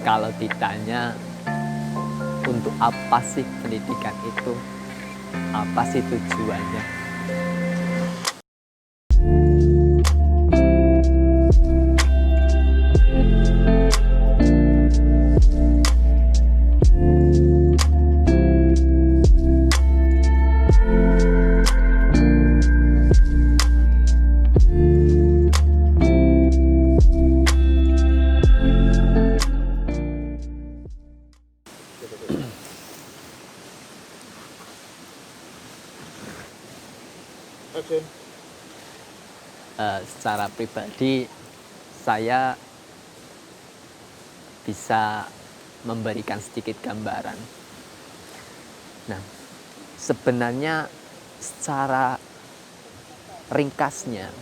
Kalau ditanya untuk apa sih pendidikan itu, apa sih tujuannya? Secara pribadi saya bisa memberikan sedikit gambaran. Nah, sebenarnya secara ringkasnya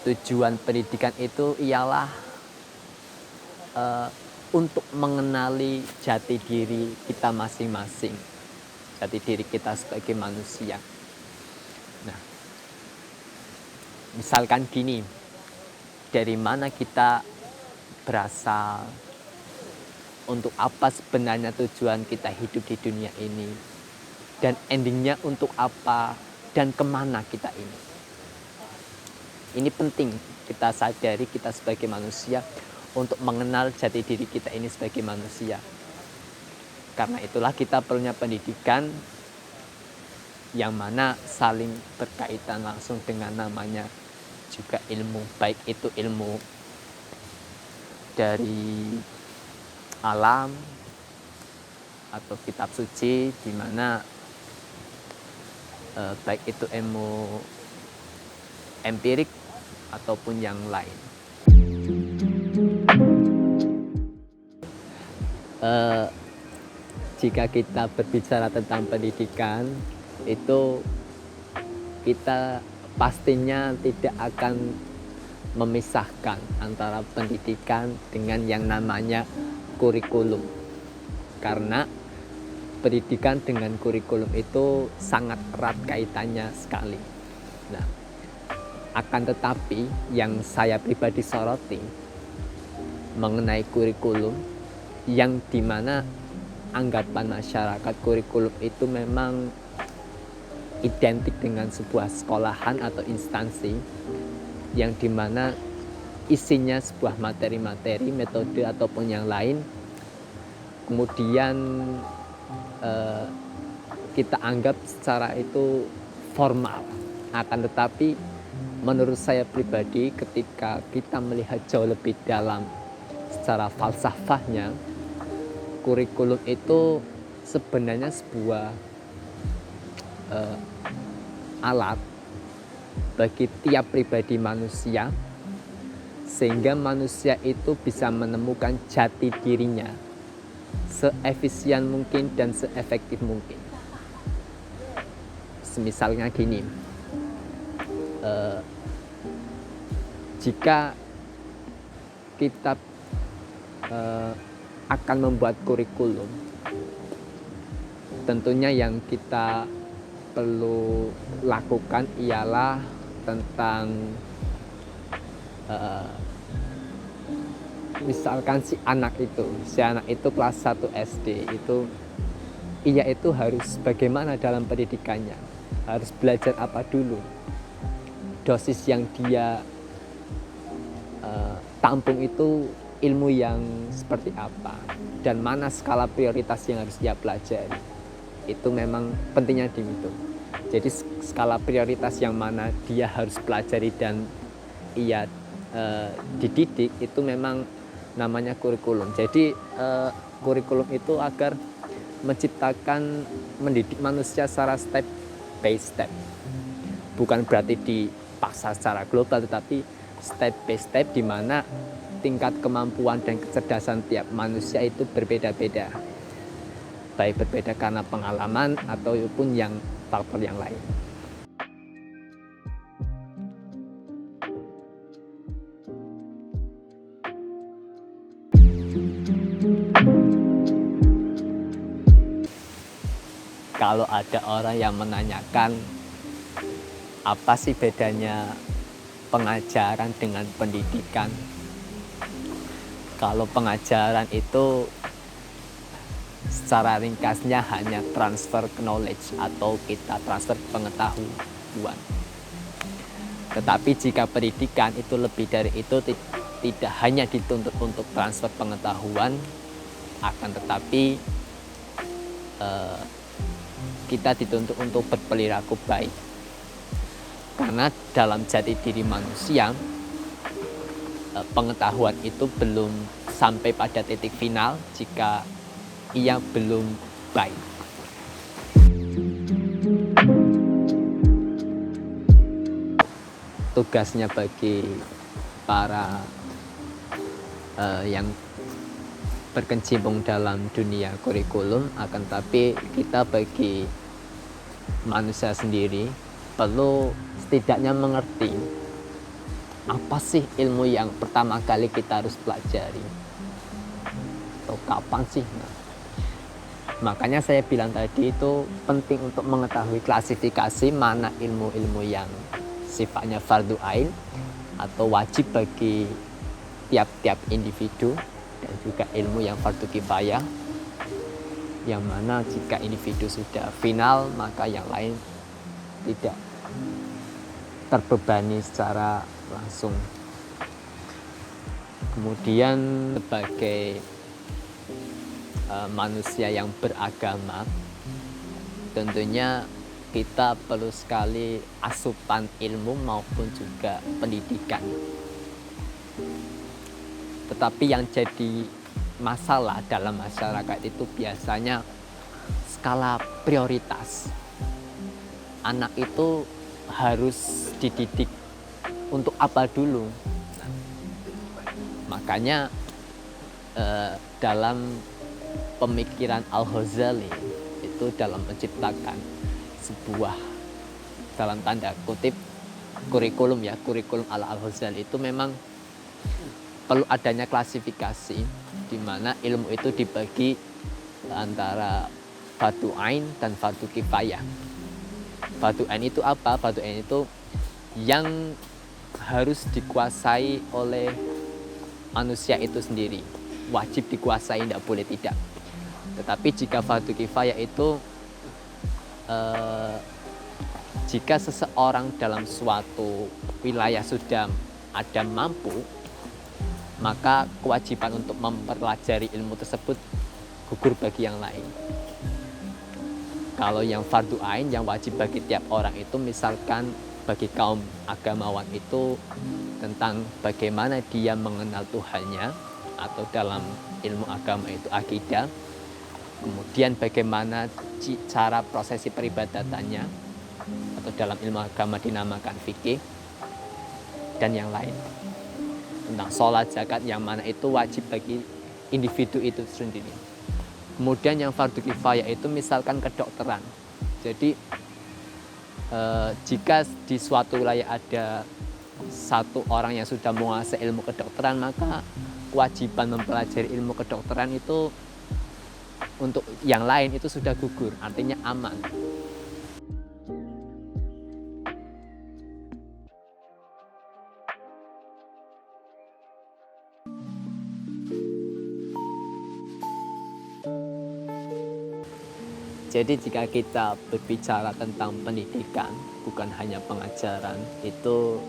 tujuan pendidikan itu ialah untuk mengenali jati diri kita masing-masing, jati diri kita sebagai manusia. Nah, misalkan gini, dari mana kita berasal, untuk apa sebenarnya tujuan kita hidup di dunia ini, dan endingnya untuk apa dan kemana kita ini. Ini penting kita sadari, kita sebagai manusia, untuk mengenal jati diri kita ini sebagai manusia. Karena itulah kita perlunya pendidikan yang mana saling berkaitan langsung dengan namanya juga ilmu, baik itu ilmu dari alam atau kitab suci, di mana baik itu ilmu empirik ataupun yang lain. Jika kita berbicara tentang pendidikan, itu kita pastinya tidak akan memisahkan antara pendidikan dengan yang namanya kurikulum. Karena pendidikan dengan kurikulum itu sangat erat kaitannya sekali. Nah, akan tetapi yang saya pribadi soroti mengenai kurikulum, yang dimana anggapan masyarakat kurikulum itu memang identik dengan sebuah sekolahan atau instansi yang dimana isinya sebuah materi-materi, metode ataupun yang lain, kemudian kita anggap secara itu formal. Akan tetapi menurut saya pribadi, ketika kita melihat jauh lebih dalam secara falsafahnya, kurikulum itu sebenarnya sebuah alat bagi tiap pribadi manusia, sehingga manusia itu bisa menemukan jati dirinya seefisien mungkin dan seefektif mungkin. Semisalnya gini, jika kita akan membuat kurikulum, tentunya yang kita perlu lakukan ialah tentang misalkan si anak itu kelas 1 SD itu, ia itu harus bagaimana dalam pendidikannya, harus belajar apa dulu, dosis yang dia tampung itu ilmu yang seperti apa, dan mana skala prioritas yang harus dia pelajari. Itu memang pentingnya di itu. Jadi skala prioritas yang mana dia harus pelajari dan ia dididik, itu memang namanya kurikulum. Jadi kurikulum itu agar menciptakan, mendidik manusia secara step by step. Bukan berarti dipaksa secara global, tetapi step by step, di mana tingkat kemampuan dan kecerdasan tiap manusia itu berbeda-beda. Baik berbeda karena pengalaman ataupun yang faktor yang lain. Kalau ada orang yang menanyakan apa sih bedanya pengajaran dengan pendidikan, Kalau pengajaran itu secara ringkasnya hanya transfer knowledge atau kita transfer pengetahuan. Tetapi jika pendidikan itu lebih dari itu, tidak hanya dituntut untuk transfer pengetahuan, akan tetapi kita dituntut untuk berperilaku baik. Karena dalam jati diri manusia, pengetahuan itu belum sampai pada titik final jika ia belum baik. Tugasnya bagi para yang berkecimpung dalam dunia kurikulum, akan tapi kita bagi manusia sendiri perlu setidaknya mengerti apa sih ilmu yang pertama kali kita harus pelajari atau kapan sih. Makanya saya bilang tadi itu penting untuk mengetahui klasifikasi mana ilmu-ilmu yang sifatnya fardu ain atau wajib bagi tiap-tiap individu, dan juga ilmu yang fardu kifayah, yang mana jika individu sudah final maka yang lain tidak terbebani secara langsung. Kemudian sebagai manusia yang beragama, tentunya kita perlu sekali asupan ilmu maupun juga pendidikan. Tetapi yang jadi masalah dalam masyarakat itu biasanya skala prioritas. Anak itu harus dididik untuk apa dulu. Makanya dalam pemikiran Al-Ghazali itu dalam menciptakan sebuah, dalam tanda kutip, kurikulum ala Al-Ghazali itu memang perlu adanya klasifikasi di mana ilmu itu dibagi antara fardu ain dan fardu kifayah. Fardu ain itu apa? Fardu ain itu yang harus dikuasai oleh manusia itu sendiri, wajib dikuasai, tidak boleh tidak. Tetapi jika fardu kifayah itu jika seseorang dalam suatu wilayah sudah ada mampu, maka kewajiban untuk mempelajari ilmu tersebut gugur bagi yang lain. Kalau yang fardu ain yang wajib bagi tiap orang itu misalkan bagi kaum agamawan itu tentang bagaimana dia mengenal Tuhannya, atau dalam ilmu agama itu akidah. Kemudian bagaimana cara prosesi peribadatannya, atau dalam ilmu agama dinamakan fikih, dan yang lain. Tentang sholat, zakat, yang mana itu wajib bagi individu itu sendiri. Kemudian yang fardu kifayah itu misalkan kedokteran. Jadi jika di suatu wilayah ada satu orang yang sudah menguasai ilmu kedokteran, maka kewajiban mempelajari ilmu kedokteran itu untuk yang lain itu sudah gugur, artinya aman. Jadi jika kita berbicara tentang pendidikan, bukan hanya pengajaran, itu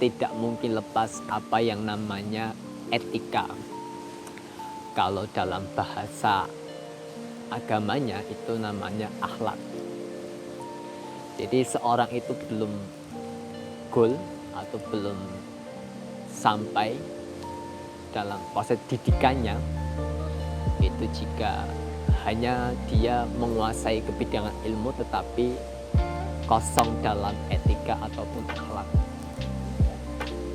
tidak mungkin lepas apa yang namanya etika. Kalau dalam bahasa agamanya itu namanya akhlak. Jadi seorang itu belum goal atau belum sampai dalam proses didikannya itu jika hanya dia menguasai kebidangan ilmu tetapi kosong dalam etika ataupun akhlak.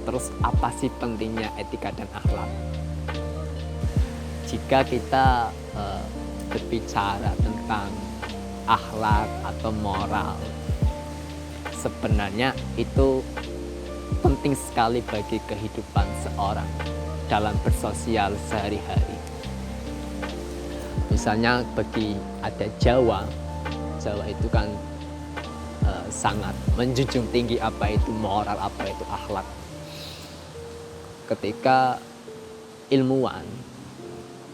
Terus apa sih pentingnya etika dan akhlak? Jika kita berbicara tentang akhlak atau moral, sebenarnya itu penting sekali bagi kehidupan seorang dalam bersosial sehari-hari. Misalnya bagi ada Jawa itu kan sangat menjunjung tinggi apa itu moral, apa itu akhlak. Ketika ilmuwan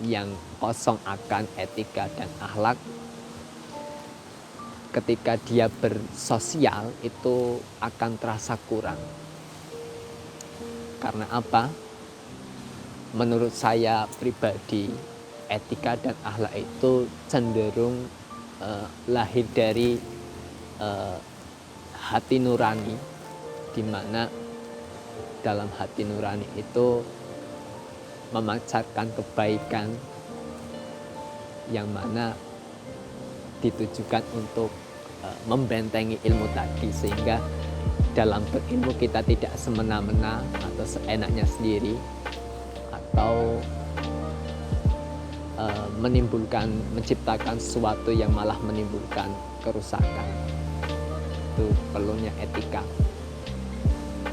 yang kosong akan etika dan akhlak, ketika dia bersosial itu akan terasa kurang. Karena apa? Menurut saya pribadi, etika dan akhlak itu cenderung lahir dari hati nurani, di mana dalam hati nurani itu memancarkan kebaikan yang mana ditujukan untuk membentengi ilmu tadi, sehingga dalam berilmu kita tidak semena-mena atau seenaknya sendiri, atau menciptakan sesuatu yang malah menimbulkan kerusakan. Itu perlunya etika.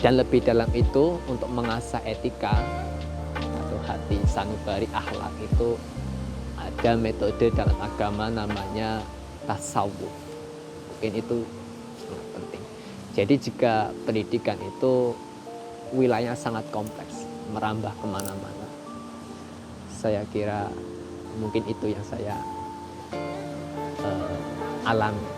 Dan lebih dalam itu, untuk mengasah etika atau hati sanubari akhlak itu ada metode dalam agama namanya tasawuf. Mungkin itu sangat penting. Jadi jika pendidikan itu wilayahnya sangat kompleks, merambah kemana-mana, saya kira mungkin itu yang saya alami.